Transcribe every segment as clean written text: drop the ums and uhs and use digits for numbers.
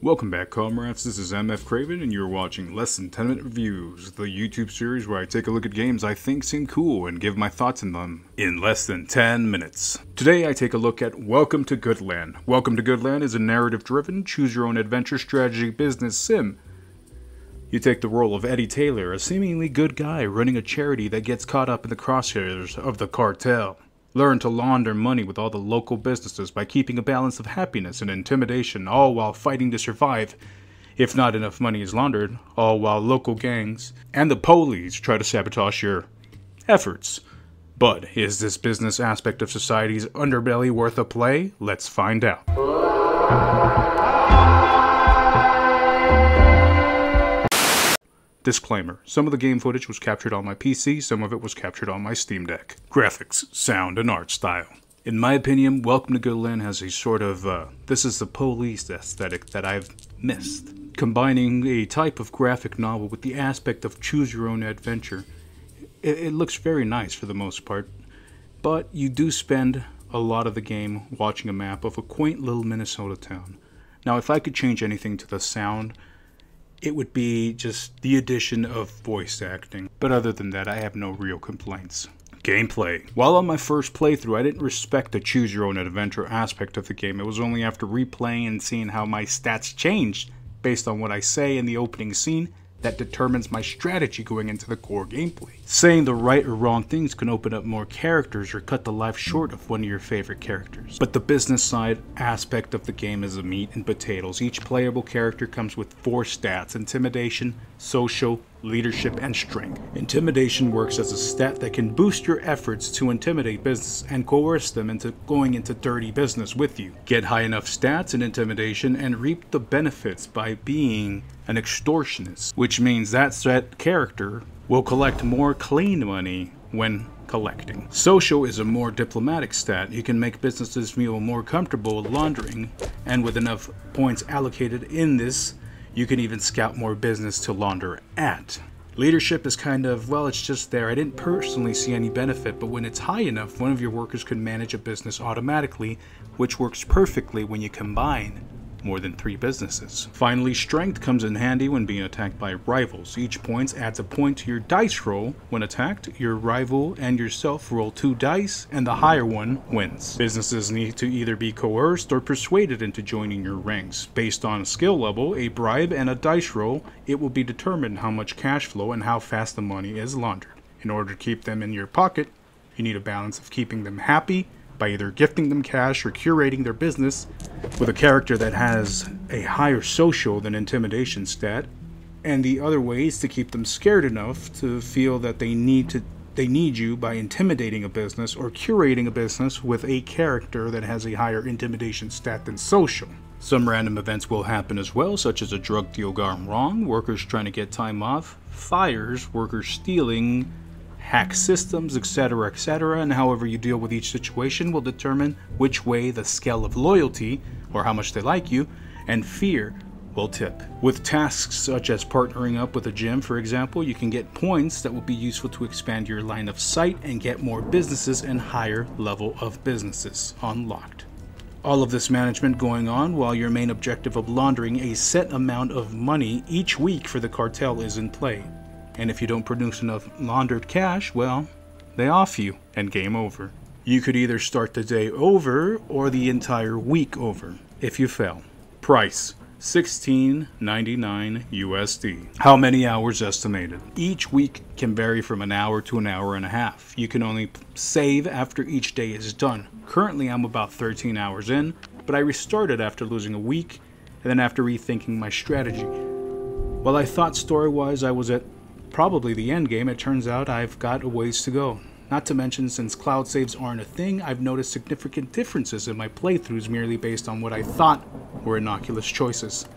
Welcome back, comrades. This is MF Kraven, and you're watching Less Than 10 Minute Reviews, the YouTube series where I take a look at games I think seem cool and give my thoughts on them in less than 10 minutes. Today I take a look at Welcome to Goodland. Welcome to Goodland is a narrative-driven, choose-your-own-adventure strategy business sim. You take the role of Eddie Taylor, a seemingly good guy running a charity that gets caught up in the crosshairs of the cartel. Learn to launder money with all the local businesses by keeping a balance of happiness and intimidation, all while fighting to survive. If not enough money is laundered, all while local gangs and the police try to sabotage your efforts. But is this business aspect of society's underbelly worth a play? Let's find out. Disclaimer, some of the game footage was captured on my PC, some of it was captured on my Steam Deck. Graphics, sound, and art style. In my opinion, Welcome to Goodland has a sort of, this is the police aesthetic that I've missed. Combining a type of graphic novel with the aspect of choose-your-own-adventure, it looks very nice for the most part, but you do spend a lot of the game watching a map of a quaint little Minnesota town. Now, if I could change anything to the sound, it would be just the addition of voice acting. But other than that, I have no real complaints. Gameplay. While on my first playthrough, I didn't respect the choose-your-own-adventure aspect of the game. It was only after replaying and seeing how my stats changed based on what I say in the opening scene that determines my strategy going into the core gameplay. Saying the right or wrong things can open up more characters or cut the life short of one of your favorite characters. But the business side aspect of the game is the meat and potatoes. Each playable character comes with 4 stats: intimidation, social, leadership, and strength. Intimidation works as a stat that can boost your efforts to intimidate business and coerce them into going into dirty business with you. Get high enough stats in intimidation and reap the benefits by being an extortionist, which means that character will collect more clean money when collecting. Social is a more diplomatic stat. You can make businesses feel more comfortable laundering, and with enough points allocated in this, you can even scout more business to launder at. Leadership is kind of, well, it's just there. I didn't personally see any benefit, but when it's high enough, one of your workers can manage a business automatically, which works perfectly when you combine more than 3 businesses. Finally, strength comes in handy when being attacked by rivals. Each point adds a point to your dice roll. When attacked, your rival and yourself roll 2 dice, and the higher one wins. Businesses need to either be coerced or persuaded into joining your ranks. Based on a skill level, a bribe, and a dice roll, it will be determined how much cash flow and how fast the money is laundered. In order to keep them in your pocket, you need a balance of keeping them happy by either gifting them cash or curating their business with a character that has a higher social than intimidation stat, and the other way is to keep them scared enough to feel that they need you by intimidating a business or curating a business with a character that has a higher intimidation stat than social. Some random events will happen as well, such as a drug deal gone wrong, workers trying to get time off, fires, workers stealing, hack systems, etc., etc., and however you deal with each situation will determine which way the scale of loyalty, or how much they like you, and fear will tip. With tasks such as partnering up with a gym, for example, you can get points that will be useful to expand your line of sight and get more businesses and higher level of businesses unlocked. All of this management going on while your main objective of laundering a set amount of money each week for the cartel is in play. And if you don't produce enough laundered cash, well, they off you, and game over. You could either start the day over or the entire week over if you fail. Price: $16.99 USD. How many hours estimated? Each week can vary from an hour to an hour and a half. You can only save after each day is done. Currently I'm about 13 hours in, but I restarted after losing a week, and then after rethinking my strategy. While I thought story-wise I was at probably the end game, it turns out I've got a ways to go. Not to mention, since cloud saves aren't a thing, I've noticed significant differences in my playthroughs merely based on what I thought were innocuous choices.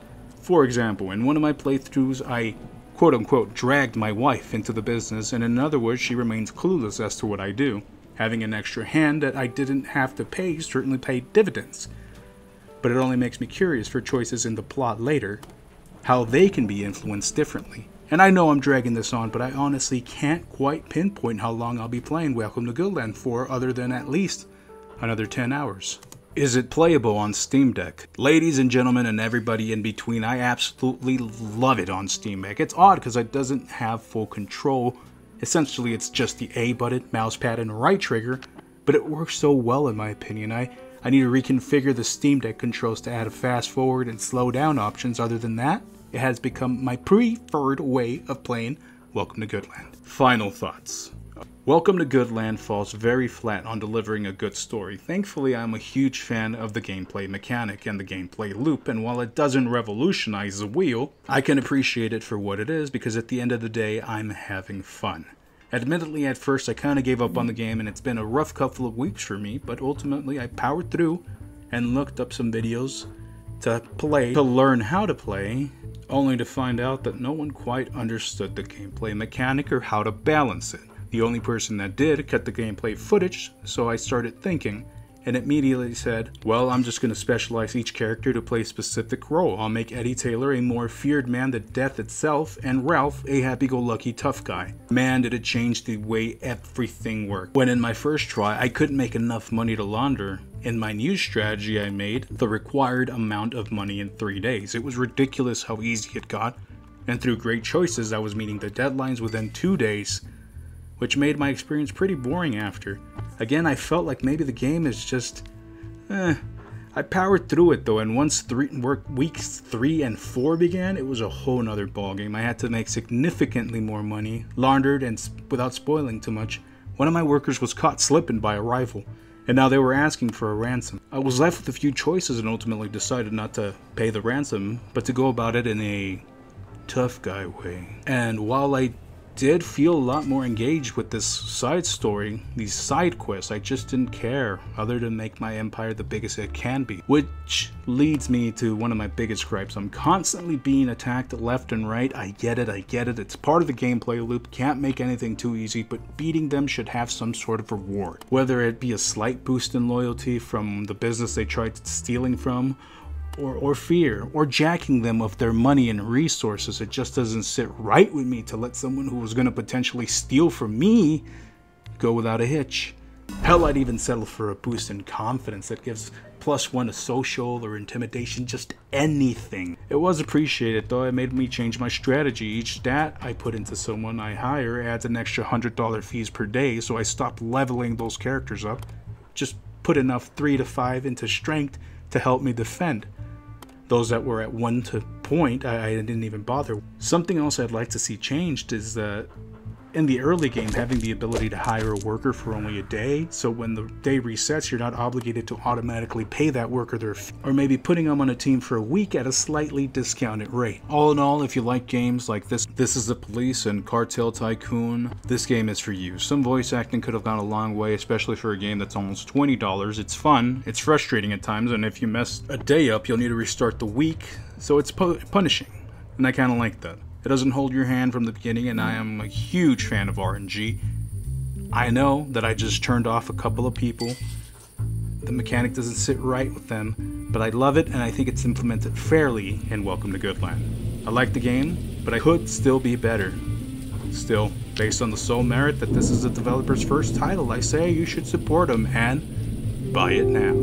For example, in one of my playthroughs I quote-unquote dragged my wife into the business, and in other words, she remains clueless as to what I do. Having an extra hand that I didn't have to pay certainly paid dividends. But it only makes me curious for choices in the plot later, how they can be influenced differently. And I know I'm dragging this on, but I honestly can't quite pinpoint how long I'll be playing Welcome to Goodland for, other than at least another 10 hours. Is it playable on Steam Deck? Ladies and gentlemen and everybody in between, I absolutely love it on Steam Deck. It's odd because it doesn't have full control. Essentially, it's just the A button, mouse pad, and right trigger, but it works so well in my opinion. I need to reconfigure the Steam Deck controls to add a fast forward and slow down options. Other than that, it has become my preferred way of playing Welcome to Goodland. Final thoughts. Welcome to Goodland falls very flat on delivering a good story. Thankfully, I'm a huge fan of the gameplay mechanic and the gameplay loop, and while it doesn't revolutionize the wheel, I can appreciate it for what it is because at the end of the day, I'm having fun. Admittedly, at first I kind of gave up on the game and it's been a rough couple of weeks for me, but ultimately I powered through and looked up some videos to learn how to play, only to find out that no one quite understood the gameplay mechanic or how to balance it. The only person that did cut the gameplay footage, so I started thinking, and immediately said, well, I'm just going to specialize each character to play a specific role. I'll make Eddie Taylor a more feared man than death itself, and Ralph a happy-go-lucky tough guy. Man, did it change the way everything worked. When in my first try, I couldn't make enough money to launder. In my new strategy, I made the required amount of money in 3 days. It was ridiculous how easy it got, and through great choices, I was meeting the deadlines within 2 days, which made my experience pretty boring after. Again, I felt like maybe the game is just, I powered through it though, and once weeks 3 and 4 began, it was a whole nother ballgame. I had to make significantly more money, laundered, and without spoiling too much, one of my workers was caught slipping by a rival, and now they were asking for a ransom. I was left with a few choices and ultimately decided not to pay the ransom, but to go about it in a tough guy way. And while I did feel a lot more engaged with this side story, these side quests, I just didn't care other than make my empire the biggest it can be. Which leads me to one of my biggest gripes. I'm constantly being attacked left and right. I get it. It's part of the gameplay loop. Can't make anything too easy, but beating them should have some sort of reward. Whether it be a slight boost in loyalty from the business they tried stealing from, or fear, or jacking them of their money and resources. It just doesn't sit right with me to let someone who was going to potentially steal from me go without a hitch. Hell, I'd even settle for a boost in confidence that gives +1 to social or intimidation, just anything. It was appreciated though. It made me change my strategy. Each stat I put into someone I hire adds an extra $100 fees per day, so I stopped leveling those characters up. Just put enough 3 to 5 into strength to help me defend. Those that were at 1 to point, I didn't even bother. Something else I'd like to see changed is that in the early game, having the ability to hire a worker for only a day, so when the day resets, you're not obligated to automatically pay that worker their fee, or maybe putting them on a team for a week at a slightly discounted rate. All in all, if you like games like This Is the Police and Cartel Tycoon, this game is for you. Some voice acting could have gone a long way, especially for a game that's almost $20. It's fun, it's frustrating at times, and if you mess a day up, you'll need to restart the week, so it's punishing, and I kind of like that. It doesn't hold your hand from the beginning, and I am a huge fan of RNG. I know that I just turned off a couple of people. The mechanic doesn't sit right with them, but I love it, and I think it's implemented fairly in Welcome to Goodland. I like the game, but I could still be better. Still, based on the sole merit that this is the developer's first title, I say you should support them and buy it now.